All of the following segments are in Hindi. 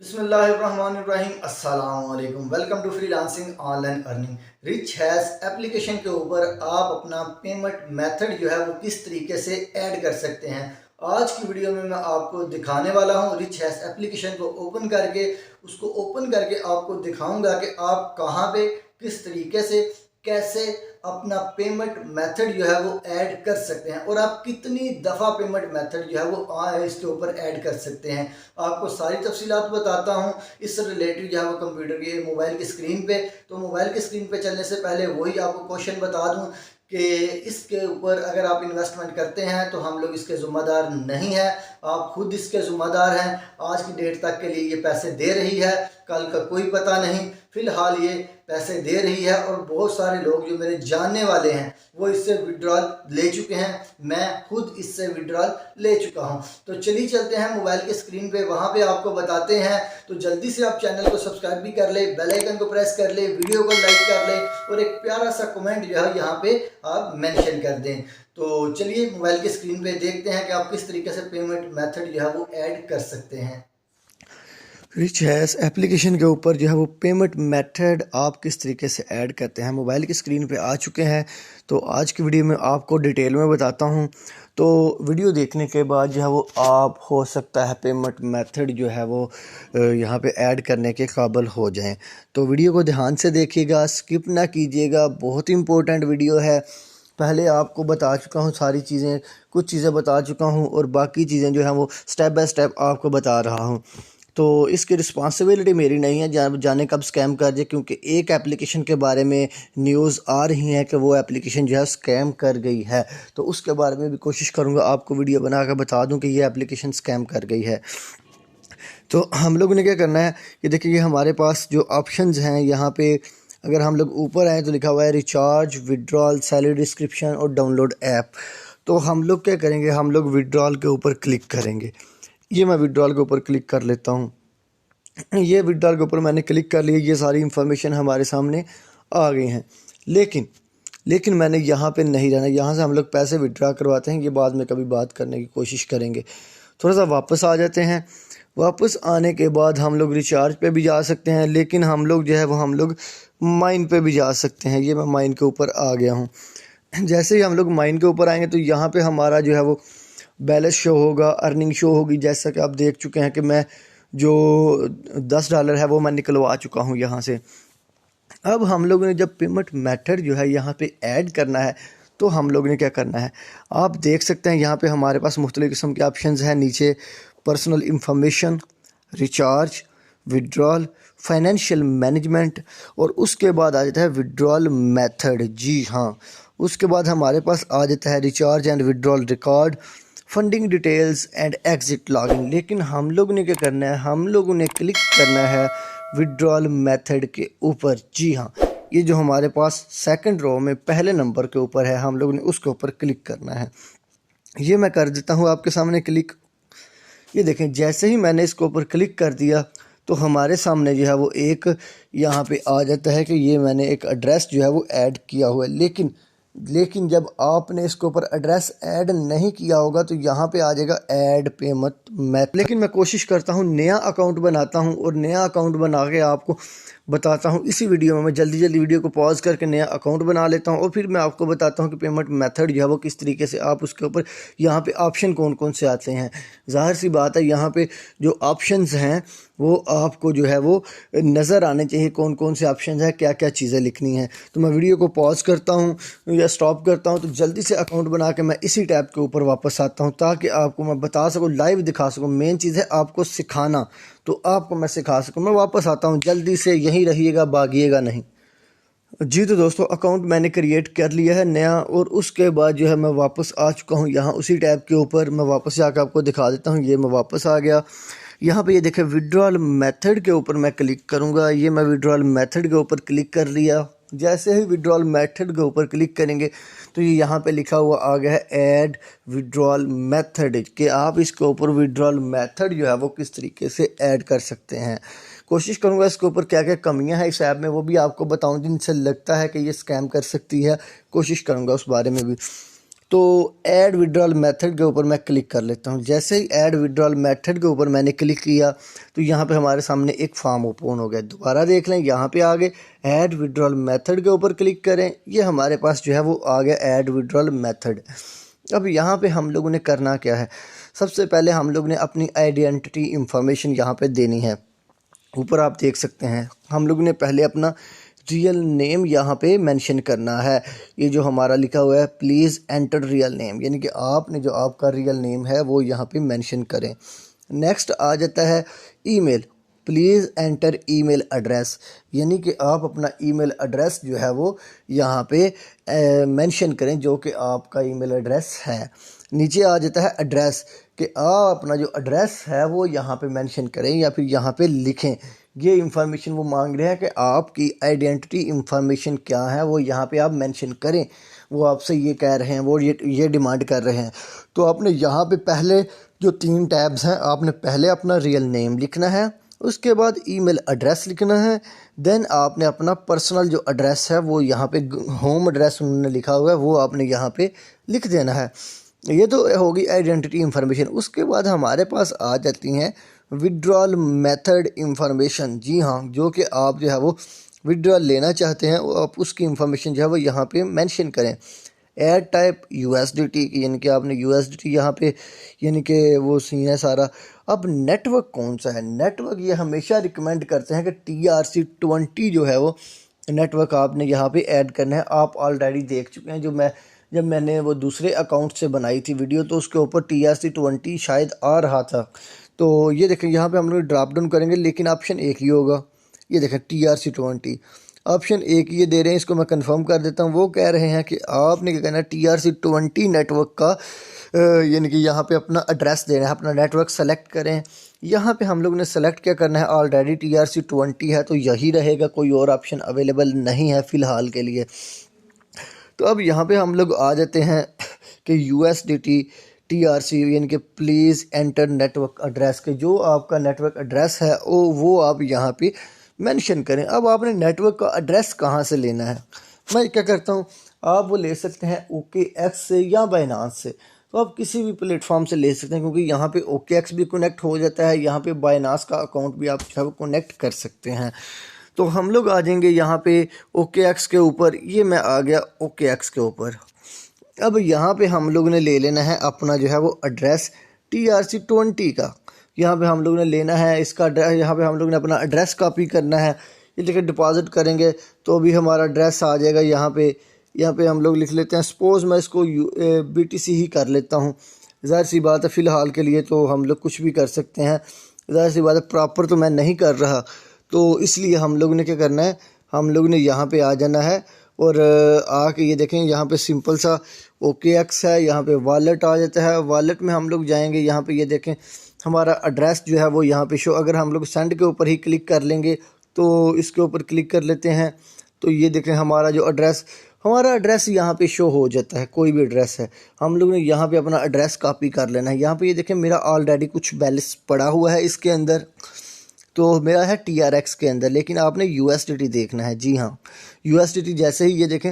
बिस्मिल्लाहिर्रहमानिर्रहीम अस्सलाम वालेकुम। Welcome to freelancing online earning. रिच हैज़ एप्लीकेशन के ऊपर आप अपना पेमेंट मेथड जो है वो किस तरीके से ऐड कर सकते हैं, आज की वीडियो में मैं आपको दिखाने वाला हूं। रिच हैज़ एप्लीकेशन को ओपन करके आपको दिखाऊंगा कि आप कहां पे किस तरीके से कैसे अपना पेमेंट मेथड जो है वो ऐड कर सकते हैं और आप कितनी दफ़ा पेमेंट मेथड जो है वो इसके ऊपर ऐड कर सकते हैं। आपको सारी तफसीलात बताता हूँ इससे रिलेटेड जो है वो कंप्यूटर की मोबाइल की स्क्रीन पे। तो मोबाइल की स्क्रीन पे चलने से पहले वही आपको क्वेश्चन बता दूँ कि इसके ऊपर अगर आप इन्वेस्टमेंट करते हैं तो हम लोग इसके ज़िम्मेदार नहीं हैं, आप खुद इसके ज़िम्मेदार हैं। आज की डेट तक के लिए ये पैसे दे रही है, कल का कोई पता नहीं। फ़िलहाल ये पैसे दे रही है और बहुत सारे लोग जो मेरे जानने वाले हैं वो इससे विड्रॉल ले चुके हैं, मैं खुद इससे विड्रॉल ले चुका हूं। तो चलिए चलते हैं मोबाइल के स्क्रीन पे, वहां पे आपको बताते हैं। तो जल्दी से आप चैनल को सब्सक्राइब भी कर ले, बेल आइकन को प्रेस कर ले, वीडियो को लाइक कर ले और एक प्यारा सा कमेंट जो है यहाँ पे आप मेंशन कर दें। तो चलिए मोबाइल की स्क्रीन पे देखते हैं कि आप किस तरीके से पेमेंट मेथड जो है वो ऐड कर सकते हैं। रिच हैज़ एप्लीकेशन के ऊपर जो है वो पेमेंट मेथड आप किस तरीके से ऐड करते हैं मोबाइल की स्क्रीन पे आ चुके हैं। तो आज की वीडियो में आपको डिटेल में बताता हूं। तो वीडियो देखने के बाद जो है वो आप हो सकता है पेमेंट मेथड जो है वो यहाँ पे ऐड करने के काबिल हो जाएं। तो वीडियो को ध्यान से देखिएगा, स्किप ना कीजिएगा, बहुत इंपॉर्टेंट वीडियो है। पहले आपको बता चुका हूँ सारी चीज़ें, कुछ चीज़ें बता चुका हूँ और बाकी चीज़ें जो हैं वो स्टेप बाय स्टेप आपको बता रहा हूँ। तो इसकी रिस्पॉन्सिबिलिटी मेरी नहीं है जाने कब स्कैम कर जाए, क्योंकि एक एप्लीकेशन के बारे में न्यूज़ आ रही है कि वो एप्लीकेशन जो है स्कैम कर गई है। तो उसके बारे में भी कोशिश करूँगा आपको वीडियो बना कर बता दूँ कि ये एप्लीकेशन स्कैम कर गई है। तो हम लोगों ने क्या करना है कि देखिए ये हमारे पास जो ऑप्शंस हैं यहाँ पे, अगर हम लोग ऊपर आए तो लिखा हुआ है रिचार्ज, विड्रॉल, सैलरी डिस्क्रिप्शन और डाउनलोड ऐप। तो हम लोग क्या करेंगे, हम लोग विड्रॉल के ऊपर क्लिक करेंगे। ये मैं विड्रॉल के ऊपर क्लिक कर लेता हूँ। ये विड्रॉल के ऊपर मैंने क्लिक कर लिया, ये सारी इन्फॉर्मेशन हमारे सामने आ गई हैं। लेकिन लेकिन मैंने यहाँ पे नहीं रहना, यहाँ से हम लोग पैसे विड्रॉ करवाते हैं, ये बाद में कभी बात करने की कोशिश करेंगे। थोड़ा सा वापस आ जाते हैं। वापस आने के बाद हम लोग रिचार्ज पे भी जा सकते हैं, लेकिन हम लोग जो है वो हम लोग माइन पे भी जा सकते हैं। ये मैं माइन के ऊपर आ गया हूँ। जैसे ही हम लोग माइन के ऊपर आएंगे तो यहाँ पे हमारा जो है वो बैलेंस शो होगा, अर्निंग शो होगी। जैसा कि आप देख चुके हैं कि मैं जो $10 है वो मैं निकलवा चुका हूँ यहाँ से। अब हम लोगों ने जब पेमेंट मेथड जो है यहाँ पे ऐड करना है तो हम लोगों ने क्या करना है, आप देख सकते हैं यहाँ पे हमारे पास मुख्तलिफ़ किस्म के ऑप्शंस हैं। नीचे personal information, recharge, withdrawal, financial management और उसके बाद आ जाता है विड्रॉल मेथड। जी हाँ, उसके बाद हमारे पास आ जाता है recharge and withdrawal record, funding details and exit login. लेकिन हम लोगों ने क्या करना है, हम लोगों ने क्लिक करना है विड्रॉल मेथड के ऊपर। जी हाँ, ये जो हमारे पास सेकंड रो में पहले नंबर के ऊपर है, हम लोगों ने उसके ऊपर क्लिक करना है। ये मैं कर देता हूँ आपके सामने क्लिक। ये देखें, जैसे ही मैंने इसके ऊपर क्लिक कर दिया तो हमारे सामने जो है वो एक यहाँ पे आ जाता है कि ये मैंने एक एड्रेस जो है वो ऐड किया हुआ है। लेकिन जब आपने इसके ऊपर एड्रेस ऐड नहीं किया होगा तो यहाँ पे आ जाएगा ऐड पेमेंट मेथड। लेकिन मैं कोशिश करता हूँ नया अकाउंट बनाता हूँ और नया अकाउंट बना के आपको बताता हूँ। इसी वीडियो में मैं जल्दी वीडियो को पॉज करके नया अकाउंट बना लेता हूँ और फिर मैं आपको बताता हूँ कि पेमेंट मेथड जो है वो किस तरीके से आप उसके ऊपर यहाँ पे ऑप्शन कौन कौन से आते हैं। ज़ाहिर सी बात है यहाँ पे जो ऑप्शंस हैं वो आपको जो है वो नज़र आने चाहिए, कौन कौन से ऑप्शन है, क्या क्या चीज़ें लिखनी है। तो मैं वीडियो को पॉज करता हूँ या स्टॉप करता हूँ तो जल्दी से अकाउंट बना के मैं इसी टैब के ऊपर वापस आता हूँ ताकि आपको मैं बता सकूँ, लाइव दिखा सकूँ। मेन चीज़ है आपको सिखाना, तो आपको मैं सिखा सकूँ। मैं वापस आता हूँ, जल्दी से यहीं रहिएगा, भागिएगा नहीं। जी तो दोस्तों, अकाउंट मैंने क्रिएट कर लिया है नया और उसके बाद जो है मैं वापस आ चुका हूँ यहाँ उसी टैब के ऊपर। मैं वापस जाकर आपको दिखा देता हूँ। ये मैं वापस आ गया। यहाँ पे ये देखें विड्रॉल मेथड के ऊपर मैं क्लिक करूँगा। ये मैं विड्रॉल मेथड के ऊपर क्लिक कर लिया। जैसे ही विड्रॉल मेथड के ऊपर क्लिक करेंगे तो ये यहाँ पे लिखा हुआ आ गया है ऐड विड्रॉल मेथड, कि आप इसके ऊपर विड्रॉल मेथड जो है वो किस तरीके से ऐड कर सकते हैं। कोशिश करूँगा इसके ऊपर क्या क्या कमियां हैं इस ऐप में वो भी आपको बताऊं, जिनसे लगता है कि ये स्कैम कर सकती है। कोशिश करूँगा उस बारे में भी। तो ऐड विड्रॉल मेथड के ऊपर मैं क्लिक कर लेता हूँ। जैसे ही ऐड विड्रॉल मेथड के ऊपर मैंने क्लिक किया तो यहाँ पे हमारे सामने एक फॉर्म ओपन हो गया। दोबारा देख लें, यहाँ पे आ गए ऐड विड्रॉल मेथड के ऊपर क्लिक करें, ये हमारे पास जो है वो आ गया ऐड विड्रॉल मेथड। अब यहाँ पे हम लोगों ने करना क्या है, सबसे पहले हम लोग ने अपनी आइडेंटिटी इंफॉर्मेशन यहाँ पे देनी है। ऊपर आप देख सकते हैं हम लोग ने पहले अपना रियल नेम यहाँ पे मेंशन करना है। ये जो हमारा लिखा हुआ है प्लीज़ एंटर रियल नेम, यानी कि आपने जो आपका रियल नेम है वो यहाँ पे मेंशन करें। नेक्स्ट आ जाता है email, please enter email address, यानी कि आप अपना ईमेल एड्रेस जो है वो यहाँ पे मेंशन करें जो कि आपका ईमेल एड्रेस है। नीचे आ जाता है एड्रेस, कि आप अपना जो एड्रेस है वो यहाँ पे मेंशन करें या फिर यहाँ पे लिखें। ये इंफॉर्मेशन वो मांग रहे हैं कि आपकी आइडेंटिटी इंफॉर्मेशन क्या है वो यहाँ पे आप मेंशन करें। वो आपसे ये कह रहे हैं, वो ये डिमांड कर रहे हैं। तो आपने यहाँ पे पहले जो 3 टैब्स हैं, आपने पहले अपना रियल नेम लिखना है, उसके बाद ईमेल एड्रेस लिखना है, देन आपने अपना पर्सनल जो एड्रेस है वो यहाँ पे होम एड्रेस उन्होंने लिखा हुआ है वो आपने यहाँ पे लिख देना है। ये तो होगी आइडेंटिटी इंफॉर्मेशन। उसके बाद हमारे पास आ जाती हैं विड्रॉल मेथड इंफॉर्मेशन। जी हाँ, जो कि आप जो है वो विड्रॉल लेना चाहते हैं, आप उसकी इंफॉर्मेशन जो है वो यहाँ पे मेंशन करें। एड टाइप USDT की, यानी कि आपने USDT यहाँ पे, यानी कि वो सीन है सारा। अब नेटवर्क कौन सा है, नेटवर्क ये हमेशा रिकमेंड करते हैं कि TRC20 जो है वो नेटवर्क आपने यहाँ पे ऐड करना है। आप ऑलरेडी देख चुके हैं, जब मैंने वो दूसरे अकाउंट से बनाई थी वीडियो तो उसके ऊपर TRC20 शायद आ रहा था। तो ये देखें यहाँ पे हम लोग ड्रॉप डाउन करेंगे, लेकिन ऑप्शन एक ही होगा। ये देखें TRC20 ऑप्शन एक ये दे रहे हैं, इसको मैं कंफर्म कर देता हूँ। वो कह रहे हैं कि आपने क्या करना है, TRC20 नेटवर्क का यानी कि यहाँ पे अपना एड्रेस देना है, अपना नेटवर्क सेलेक्ट करें। यहाँ पे हम लोग ने सेलेक्ट क्या करना है, ऑलरेडी TRC20 है तो यही रहेगा, कोई और ऑप्शन अवेलेबल नहीं है फ़िलहाल के लिए। तो अब यहाँ पे हम लोग आ जाते हैं कि USDT TRC, यानी कि प्लीज़ एंटर नेटवर्क एड्रेस, के जो आपका नेटवर्क एड्रेस है वो आप यहाँ पे मेंशन करें। अब आपने नेटवर्क का एड्रेस कहाँ से लेना है, मैं क्या करता हूँ, आप वो ले सकते हैं OKX से या बाइनांस से। तो आप किसी भी प्लेटफॉर्म से ले सकते हैं, क्योंकि यहाँ पे OKX भी कनेक्ट हो जाता है, यहाँ पे बाइनांस का अकाउंट भी आप जो है वो कनेक्ट कर सकते हैं। तो हम लोग आ जाएंगे यहाँ पे OKX के ऊपर। ये मैं आ गया OKX के ऊपर। अब यहाँ पे हम लोग ने ले लेना है अपना जो है वो एड्रेस TRC20 का। यहाँ पे हम लोग ने लेना है इसका एड्रेस, यहाँ पे हम लोग ने अपना एड्रेस कॉपी करना है। ये देखिए डिपॉजिट करेंगे तो अभी हमारा एड्रेस आ जाएगा यहाँ पे हम लोग लिख लेते हैं, सपोज़ मैं इसको BTC ही कर लेता हूँ। ज़ाहिर सी बात है फ़िलहाल के लिए तो हम लोग कुछ भी कर सकते हैं, ज़ाहिर सी बात है प्रॉपर तो मैं नहीं कर रहा, तो इसलिए हम लोग ने क्या करना है, हम लोग ने यहाँ पे आ जाना है और आके ये देखें यहाँ पे सिंपल सा OKX है, यहाँ पे वॉलेट आ जाता है। वॉलेट में हम लोग जाएंगे, यहाँ पे ये देखें हमारा एड्रेस जो है वो यहाँ पे शो, अगर हम लोग सेंड के ऊपर ही क्लिक कर लेंगे तो इसके ऊपर क्लिक कर लेते हैं तो ये देखें हमारा एड्रेस यहाँ पे शो हो जाता है। कोई भी एड्रेस है, हम लोग ने यहाँ पे अपना एड्रेस कॉपी कर लेना है। यहाँ पे ये देखें मेरा ऑलरेडी कुछ बैलेंस पड़ा हुआ है इसके अंदर, तो मेरा है TRX के अंदर, लेकिन आपने USDT देखना है। जी हाँ, USDT जैसे ही ये देखें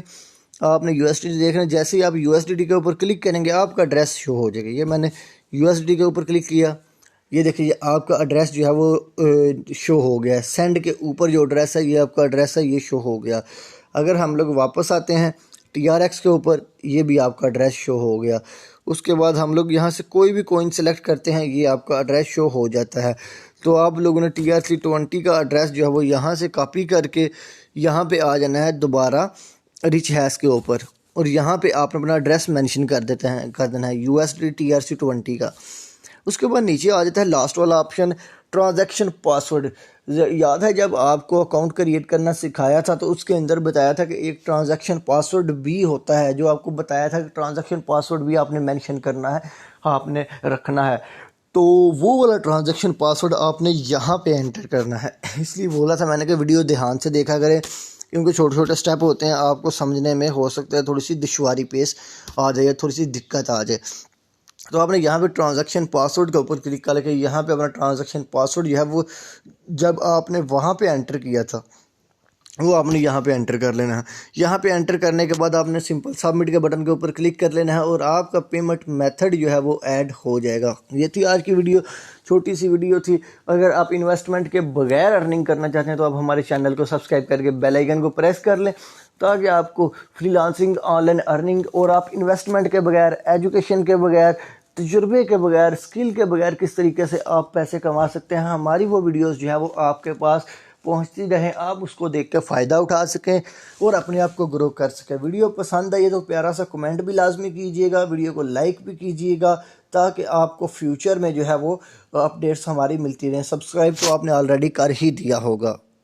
आपने USDT देखना है, जैसे ही आप USDT के ऊपर क्लिक करेंगे आपका एड्रेस शो हो जाएगा। ये मैंने USDT के ऊपर क्लिक किया, ये देखिए ये आपका एड्रेस जो है वो शो हो गया है। सेंड के ऊपर जो एड्रेस है ये आपका एड्रेस है, ये शो हो गया। अगर हम लोग वापस आते हैं TRX के ऊपर, ये भी आपका एड्रेस शो हो गया। उसके बाद हम लोग यहाँ से कोई भी कॉइन सेलेक्ट करते हैं, ये आपका एड्रेस शो हो जाता है। तो आप लोगों ने TRC20 का एड्रेस जो है वो यहाँ से कॉपी करके यहाँ पे आ जाना है दोबारा रिच हैश के ऊपर, और यहाँ पे आप अपना एड्रेस मेंशन कर देना है USD TRC20 का। उसके बाद नीचे आ जाता है लास्ट वाला ऑप्शन, ट्रांजैक्शन पासवर्ड। याद है जब आपको अकाउंट क्रिएट करना सिखाया था तो उसके अंदर बताया था कि एक ट्रांजैक्शन पासवर्ड भी होता है, जो आपको बताया था कि ट्रांजैक्शन पासवर्ड भी आपने मेंशन करना है, आपने रखना है। तो वो वाला ट्रांजैक्शन पासवर्ड आपने यहाँ पे एंटर करना है। इसलिए बोला था मैंने कि वीडियो ध्यान से देखा करें, क्योंकि छोटे छोटे स्टेप होते हैं, आपको समझने में हो सकता है थोड़ी सी दुश्वारी पेश आ जाए, थोड़ी सी दिक्कत आ जाए। तो आपने यहाँ पे ट्रांजैक्शन पासवर्ड के ऊपर क्लिक करके यहाँ पे अपना ट्रांजैक्शन पासवर्ड जो है वो जब आपने वहाँ पे एंटर किया था वो आपने यहाँ पे एंटर कर लेना है। यहाँ पे एंटर करने के बाद आपने सिंपल सबमिट के बटन के ऊपर क्लिक कर लेना है और आपका पेमेंट मेथड जो है वो ऐड हो जाएगा। ये थी आज की वीडियो, छोटी सी वीडियो थी। अगर आप इन्वेस्टमेंट के बगैर अर्निंग करना चाहते हैं तो आप हमारे चैनल को सब्सक्राइब करके बेल आइकन को प्रेस कर लें, ताकि आपको फ्रीलांसिंग, ऑनलाइन अर्निंग और आप इन्वेस्टमेंट के बगैर, एजुकेशन के बगैर, तजुर्बे के बगैर, स्किल के बगैर किस तरीके से आप पैसे कमा सकते हैं, हमारी वो वीडियोस जो है वो आपके पास पहुंचती रहें, आप उसको देख कर फ़ायदा उठा सकें और अपने आप को ग्रो कर सकें। वीडियो पसंद आई तो प्यारा सा कमेंट भी लाजमी कीजिएगा, वीडियो को लाइक भी कीजिएगा, ताकि आपको फ्यूचर में जो है वो अपडेट्स हमारी मिलती रहें। सब्सक्राइब तो आपने ऑलरेडी कर ही दिया होगा।